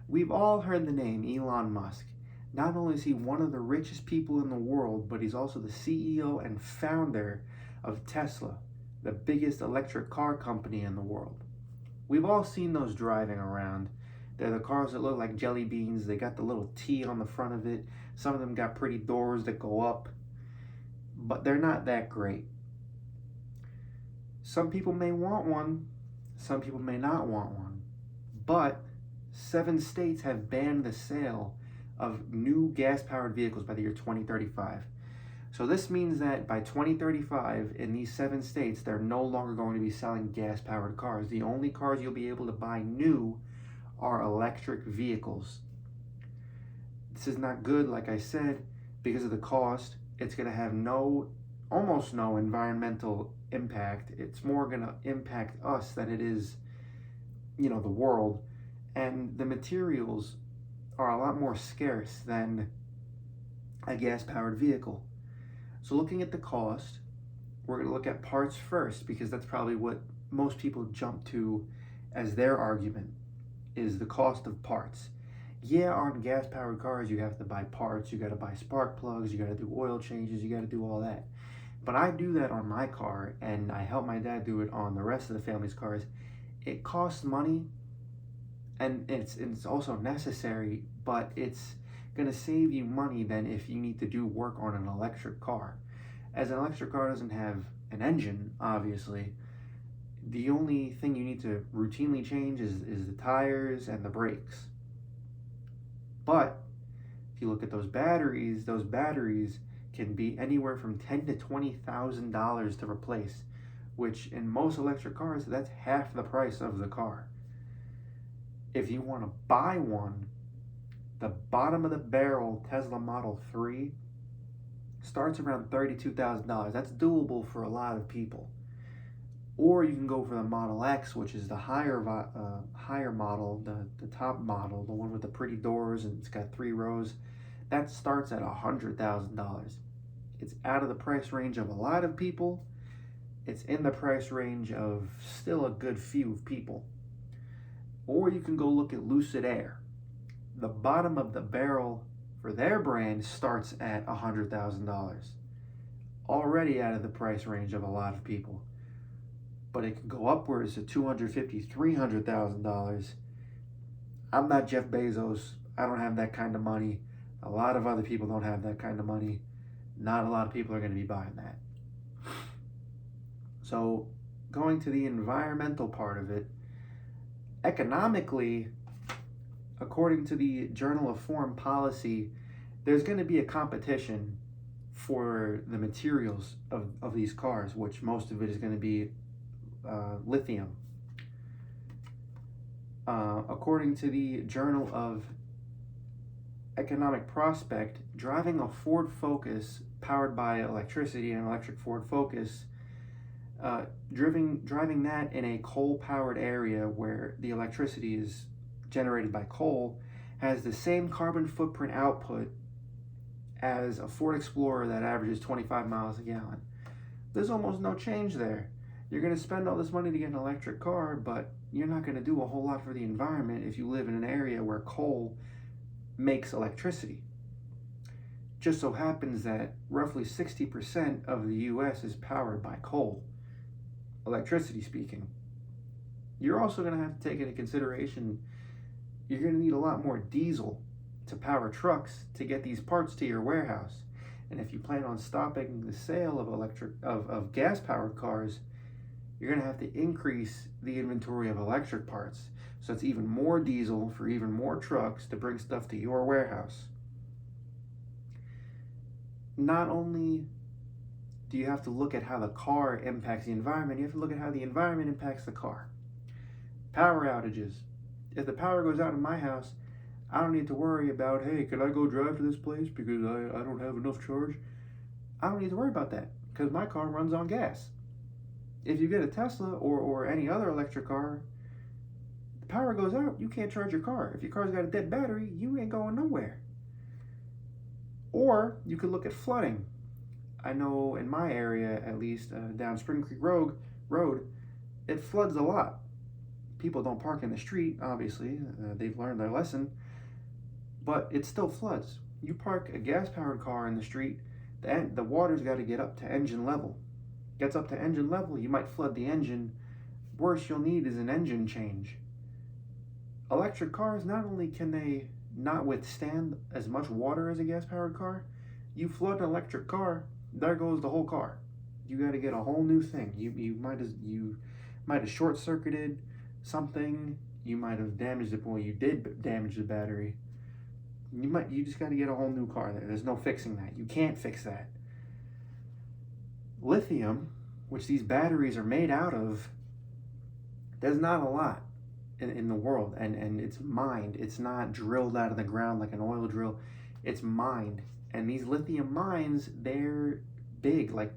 We've all heard the name Elon Musk. Not only is he one of the richest people in the world, but he's also the CEO and founder of Tesla, the biggest electric car company in the world. We've all seen those driving around. They're the cars that look like jelly beans. They got the little T on the front of it. Some of them got pretty doors that go up, but they're not that great. Some people may want one, some people may not want one, but 7 states have banned the sale of new gas-powered vehicles by the year 2035. So this means that by 2035, in these 7 states, they're no longer going to be selling gas-powered cars. The only cars you'll be able to buy new are electric vehicles. This is not good, like I said, because of the cost. It's going to have almost no environmental impact. It's more going to impact us than it is, the world. And the materials are a lot more scarce than a gas-powered vehicle. So looking at the cost, we're going to look at parts first, because that's probably what most people jump to as their argument, is the cost of parts. Yeah, on gas-powered cars, you have to buy parts, you got to buy spark plugs, you got to do oil changes, you got to do all that. But I do that on my car, and I help my dad do it on the rest of the family's cars. It costs money, and it's also necessary, but it's going to save you money than if you need to do work on an electric car. As an electric car doesn't have an engine, obviously, the only thing you need to routinely change is the tires and the brakes. But if you look at those batteries can be anywhere from $10,000 to $20,000 to replace, which in most electric cars, that's half the price of the car. If you want to buy one, the bottom of the barrel Tesla Model 3 starts around $32,000. That's doable for a lot of people. Or you can go for the Model X, which is the higher model, the top model, the one with the pretty doors and it's got 3 rows. That starts at $100,000. It's out of the price range of a lot of people. It's in the price range of still a good few people. Or you can go look at Lucid Air. The bottom of the barrel for their brand starts at $100,000. Already out of the price range of a lot of people. But it can go upwards to $250,000, $300,000. I'm not Jeff Bezos. I don't have that kind of money. A lot of other people don't have that kind of money. Not a lot of people are going to be buying that. So going to the environmental part of it, economically, according to the Journal of Foreign Policy, there's going to be a competition for the materials of these cars, which most of it is going to be lithium. According to the Journal of Economic Prospect, driving a Ford Focus powered by electricity, an electric Ford Focus, driving that in a coal-powered area where the electricity is generated by coal has the same carbon footprint output as a Ford Explorer that averages 25 miles a gallon. There's almost no change there. You're going to spend all this money to get an electric car, but you're not going to do a whole lot for the environment if you live in an area where coal makes electricity. Just so happens that roughly 60% of the US is powered by coal, electricity speaking. You're also going to have to take into consideration you're going to need a lot more diesel to power trucks to get these parts to your warehouse. And if you plan on stopping the sale of gas-powered cars, you're going to have to increase the inventory of electric parts. So it's even more diesel for even more trucks to bring stuff to your warehouse. Not only do you have to look at how the car impacts the environment, you have to look at how the environment impacts the car. Power outages. If the power goes out in my house, I don't need to worry about, hey, can I go drive to this place because I don't have enough charge? I don't need to worry about that because my car runs on gas. If you get a Tesla or any other electric car, the power goes out, you can't charge your car. If your car's got a dead battery, you ain't going nowhere. Or you could look at flooding. I know in my area, at least down Spring Creek Road, it floods a lot. People don't park in the street, obviously. They've learned their lesson. But it still floods. You park a gas-powered car in the street, the water's got to get up to engine level. Gets up to engine level, you might flood the engine. Worse you'll need is an engine change. Electric cars, not only can they not withstand as much water as a gas-powered car, you flood an electric car, there goes the whole car. You got to get a whole new thing. You might have short-circuited something. You might have damaged it. Well, you did damage the battery. You just got to get a whole new car there. There's no fixing that. You can't fix that. Lithium, which these batteries are made out of, there's not a lot in the world, and it's mined. It's not drilled out of the ground like an oil drill. It's mined. And these lithium mines, they're big. Like,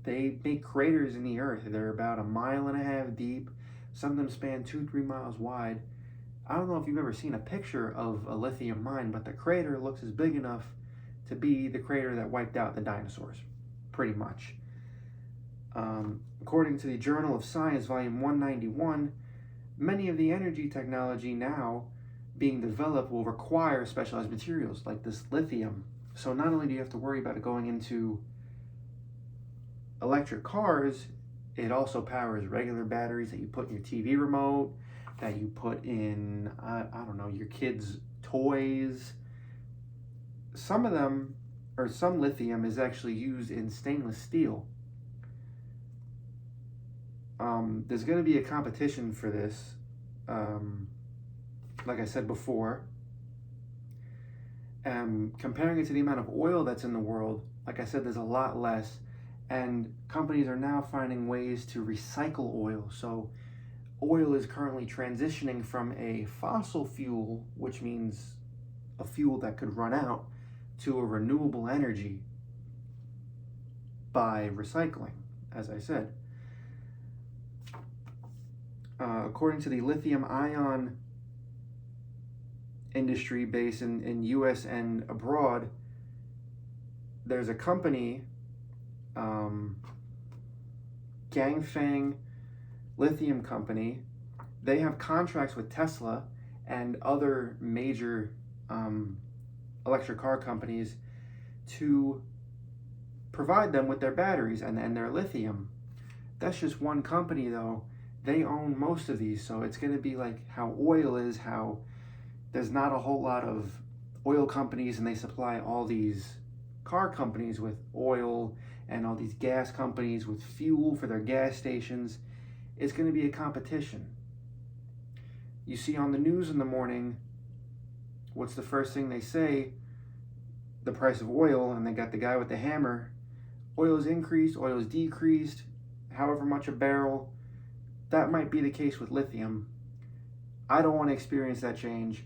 they make craters in the earth. They're about 1.5 miles deep. Some of them span 2-3 miles wide. I don't know if you've ever seen a picture of a lithium mine, but the crater looks as big enough to be the crater that wiped out the dinosaurs, pretty much. According to the Journal of Science, volume 191, many of the energy technology now being developed will require specialized materials like this lithium. So not only do you have to worry about it going into electric cars, it also powers regular batteries that you put in your TV remote, that you put in, I don't know, your kids' toys. Some of them, or some lithium is actually used in stainless steel. There's going to be a competition for this, like I said before. Comparing it to the amount of oil that's in the world, like I said, there's a lot less. And companies are now finding ways to recycle oil. So oil is currently transitioning from a fossil fuel, which means a fuel that could run out, to a renewable energy by recycling, as I said. According to the lithium-ion industry based in US and abroad, there's a company, Ganfeng Lithium Company. They have contracts with Tesla and other major electric car companies to provide them with their batteries and their lithium. That's just one company, though. They own most of these, so it's going to be like how oil is, how there's not a whole lot of oil companies and they supply all these car companies with oil and all these gas companies with fuel for their gas stations. It's going to be a competition. You see on the news in the morning, what's the first thing they say? The price of oil, and they got the guy with the hammer. Oil's increased, oil's decreased, however much a barrel. That might be the case with lithium. I don't want to experience that change.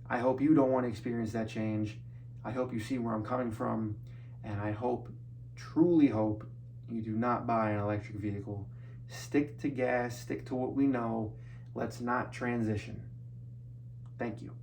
I hope you don't want to experience that change. I hope you see where I'm coming from, and I hope, truly hope, you do not buy an electric vehicle. Stick to gas, stick to what we know. Let's not transition. Thank you.